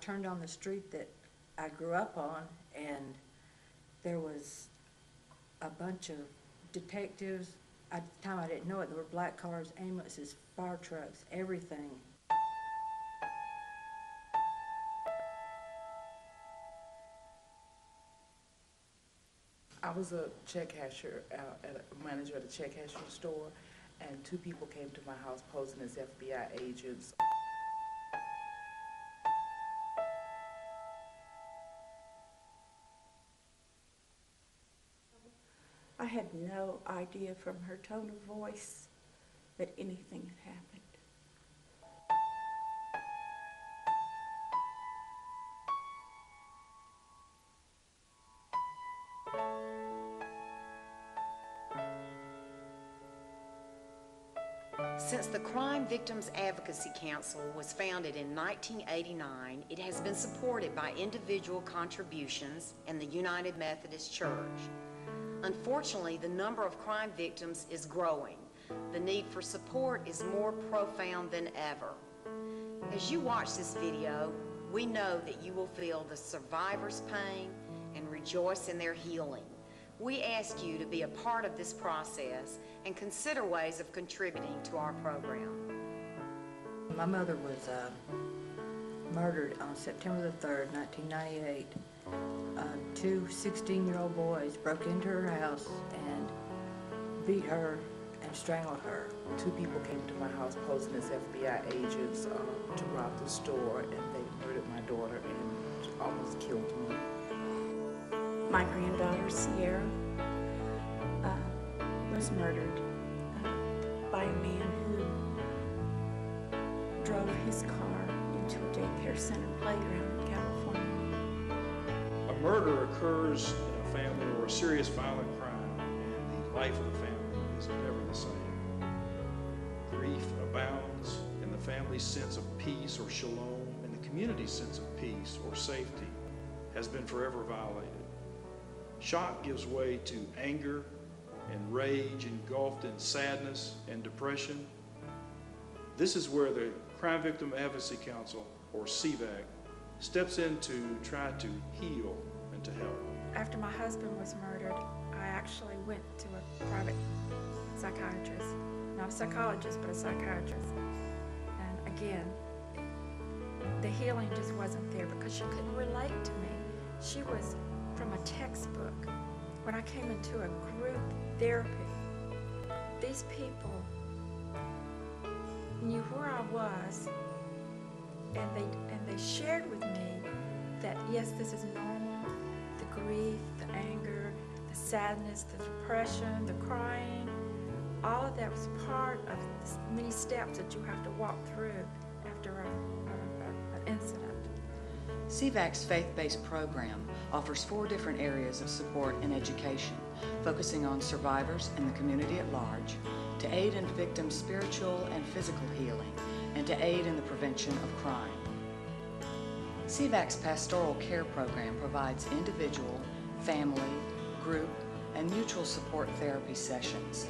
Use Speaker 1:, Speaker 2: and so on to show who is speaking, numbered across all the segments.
Speaker 1: Turned on the street that I grew up on, and there was a bunch of detectives. At the time I didn't know it, there were black cars, ambulances, fire trucks, everything.
Speaker 2: I was a check cashier, a manager at a check cashier store, and two people came to my house posing as FBI agents.
Speaker 3: I had no idea from her tone of voice that anything had happened.
Speaker 4: Since the Crime Victims Advocacy Council was founded in 1989, it has been supported by individual contributions and the United Methodist Church. Unfortunately, the number of crime victims is growing. The need for support is more profound than ever. As you watch this video, we know that you will feel the survivors' pain and rejoice in their healing. We ask you to be a part of this process and consider ways of contributing to our program.
Speaker 1: My mother was murdered on September the 3rd, 1998. Two 16-year-old boys broke into her house and beat her and strangled her.
Speaker 2: Two people came to my house posing as FBI agents to rob the store, and they murdered my daughter and almost killed me.
Speaker 3: My granddaughter, Sierra, was murdered by a man who drove his car into a daycare center playground in California.
Speaker 5: A murder occurs in a family or a serious violent crime, and the life of the family is never the same. Grief abounds, and the family's sense of peace or shalom and the community's sense of peace or safety has been forever violated. Shock gives way to anger and rage engulfed in sadness and depression. This is where the Crime Victim Advocacy Council, or CVAC, steps in to try to heal and to help.
Speaker 6: After my husband was murdered, I actually went to a private psychiatrist. Not a psychologist, but a psychiatrist. And again, the healing just wasn't there because she couldn't relate to me. She was from a textbook. When I came into a group therapy, these people knew where I was, and they shared with me that yes, this is normal. The grief, the anger, the sadness, the depression, the crying, all of that was part of the many steps that you have to walk through after an incident.
Speaker 7: CVAC's faith-based program offers 4 different areas of support and education, focusing on survivors and the community at large, to aid in victims' spiritual and physical healing, and to aid in the prevention of crime. CVAC's pastoral care program provides individual, family, group, and mutual support therapy sessions.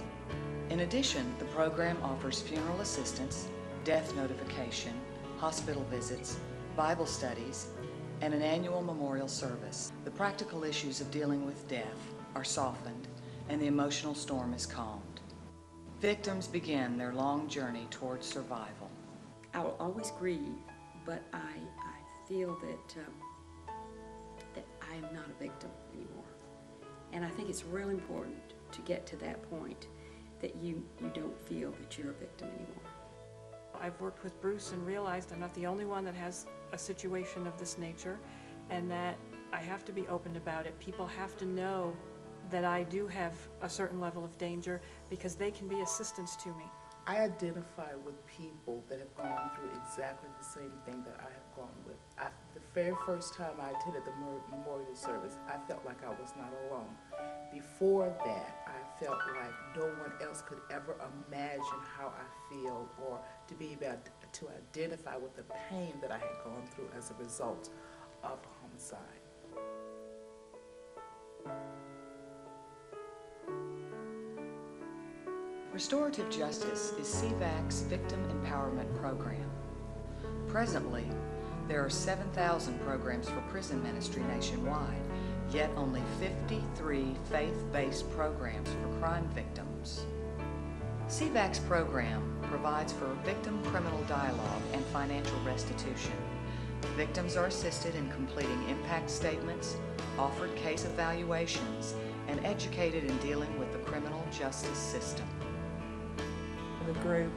Speaker 7: In addition, the program offers funeral assistance, death notification, hospital visits, Bible studies, and an annual memorial service. The practical issues of dealing with death are softened, and the emotional storm is calmed. Victims begin their long journey towards survival.
Speaker 3: I will always grieve, but I feel that I am not a victim anymore. And I think it's real important to get to that point that you don't feel that you're a victim anymore.
Speaker 8: I've worked with Bruce and realized I'm not the only one that has a situation of this nature, and that I have to be open about it. People have to know that I do have a certain level of danger because they can be assistance to me.
Speaker 2: I identify with people that have gone through exactly the same thing that I have gone with. The very first time I attended the memorial service, I felt like I was not alone. Before that, I felt like no one else could ever imagine how I feel, or to be able to identify with the pain that I had gone through as a result of homicide.
Speaker 7: Restorative Justice is CVAC's Victim Empowerment Program. Presently, There are 7,000 programs for prison ministry nationwide, yet only 53 faith-based programs for crime victims. CVAC's program provides for victim criminal dialogue and financial restitution. Victims are assisted in completing impact statements, offered case evaluations, and educated in dealing with the criminal justice system.
Speaker 1: The group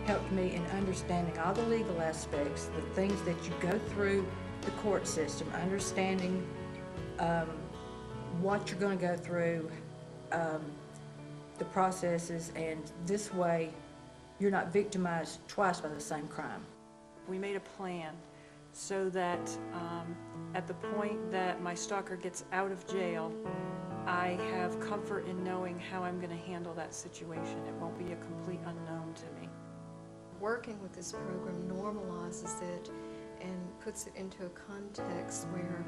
Speaker 1: helped me in understanding all the legal aspects, the things that you go through the court system, understanding what you're going to go through, the processes, and this way you're not victimized twice by the same crime.
Speaker 8: We made a plan so that at the point that my stalker gets out of jail, I have comfort in knowing how I'm going to handle that situation. It won't be a complete unknown to me.
Speaker 9: Working with this program normalizes it and puts it into a context where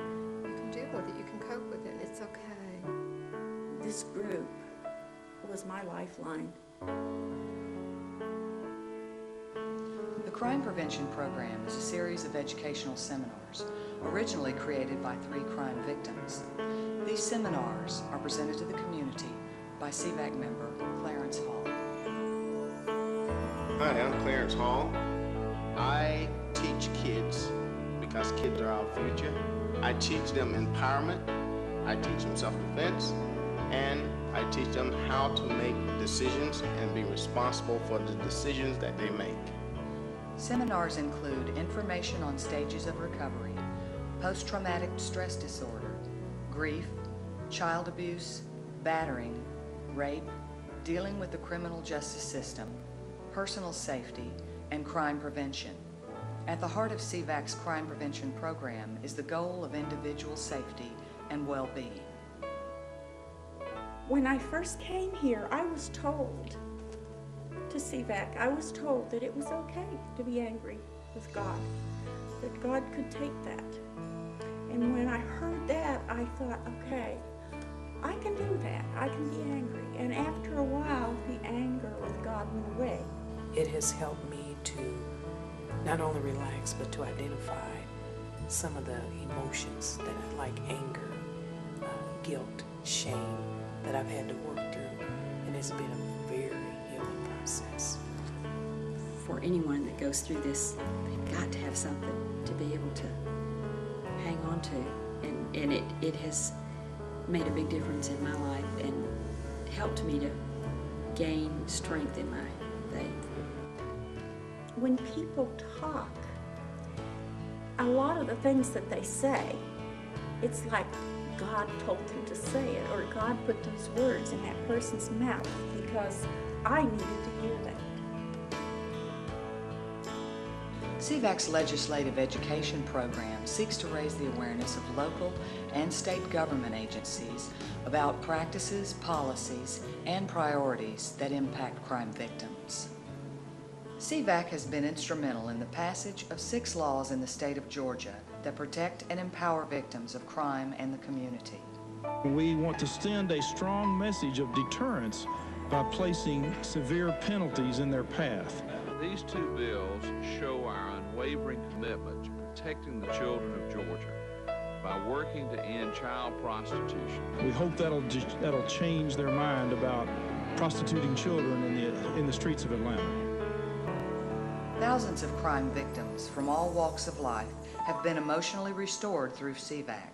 Speaker 9: you can deal with it, you can cope with it, and it's okay.
Speaker 10: This group was my lifeline.
Speaker 7: The Crime Prevention Program is a series of educational seminars originally created by 3 crime victims. These seminars are presented to the community by CVAC member Clarence Hall.
Speaker 11: Hi, I'm Clarence Hall. I teach kids because kids are our future. I teach them empowerment, I teach them self-defense, and I teach them how to make decisions and be responsible for the decisions that they make.
Speaker 7: Seminars include information on stages of recovery, post-traumatic stress disorder, grief, child abuse, battering, rape, dealing with the criminal justice system, personal safety, and crime prevention. At the heart of CVAC's crime prevention program is the goal of individual safety and well-being.
Speaker 10: When I first came here, I was told to CVAC, I was told that it was okay to be angry with God, that God could take that. And when I heard that, I thought, okay, I can do that. I can be angry. And after a while, the anger with God went away.
Speaker 2: It has helped me to not only relax, but to identify some of the emotions that are like anger, guilt, shame, that I've had to work through. And it's been a very healing process.
Speaker 3: For anyone that goes through this, they've got to have something to be able to hang on to. And it has made a big difference in my life and helped me to gain strength in my faith.
Speaker 10: When people talk, a lot of the things that they say, it's like God told them to say it, or God put those words in that person's mouth, because I needed to hear that.
Speaker 7: CVAC's legislative education program seeks to raise the awareness of local and state government agencies about practices, policies, and priorities that impact crime victims. CVAC has been instrumental in the passage of 6 laws in the state of Georgia that protect and empower victims of crime and the community.
Speaker 5: We want to send a strong message of deterrence by placing severe penalties in their path.
Speaker 12: These 2 bills show our unwavering commitment to protecting the children of Georgia by working to end child prostitution.
Speaker 5: We hope that'll change their mind about prostituting children in the streets of Atlanta.
Speaker 7: Thousands of crime victims from all walks of life have been emotionally restored through CVAC.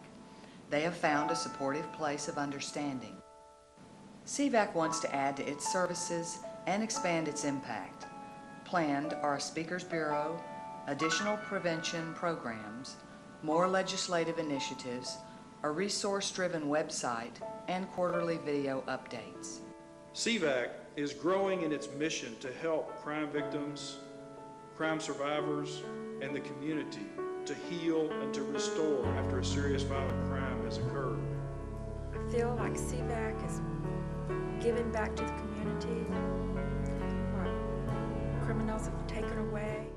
Speaker 7: They have found a supportive place of understanding. CVAC wants to add to its services and expand its impact. Planned are a speakers bureau, additional prevention programs, more legislative initiatives, a resource-driven website, and quarterly video updates.
Speaker 5: CVAC is growing in its mission to help crime victims, crime survivors, and the community to heal and to restore after a serious violent crime has occurred.
Speaker 6: I feel like CVAC is giving back to the community what criminals have taken away.